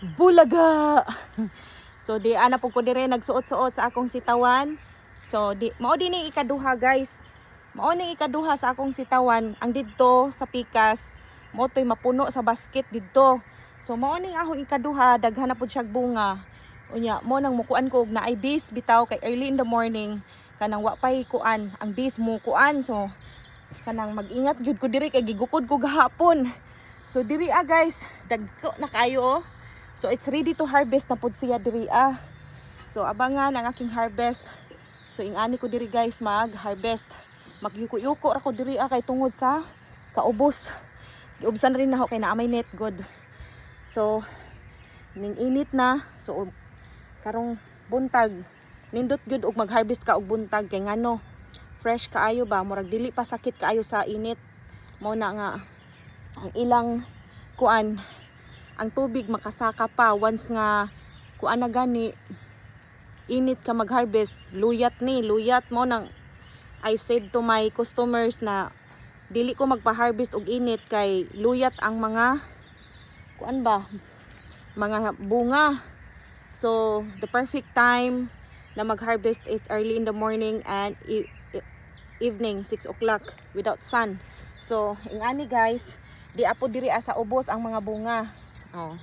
Bulaga. So di ana pud ko dire nagsuot-suot sa akong sitawan. So di mao din ni ikaduha guys. Mao ni ikaduha sa akong sitawan ang didto sa pikas. Mo toy mapuno sa basket didto. So mao ni akong ikaduha daghan na pud siya bunga. Unya mo nang mukuan ko og naay bis bitaw kay early in the morning kanang wa pay kuan ang bis mo kuan. So kanang mag-ingat gyud ko diri kay gigukod ko gahapon. So diri guys, dagko na kayo oh. So it's ready to harvest na pud siya diri So abangan ang aking harvest. So ingani ko diri guys mag-harvest. Magyuko-yuko ra ko diri kay tungod sa kaubos. Giubsan rin na ako kay naamay net good. So ning init na. So karong buntag nindot gyud og mag-harvest ka og buntag kay ngano fresh kaayo ba murag dili pa sakit kaayo sa init. Mao na nga ang ilang kuan ang tubig makasaka pa once nga kuan na gani init ka mag-harvest luyat mo nang I said to my customers na dili ko magpa-harvest og init kay luyat ang mga kuan ba mga bunga. So the perfect time na mag-harvest is early in the morning and evening 6 o'clock without sun. So ingani guys, di apo diri sa ubos ang mga bunga. Oh.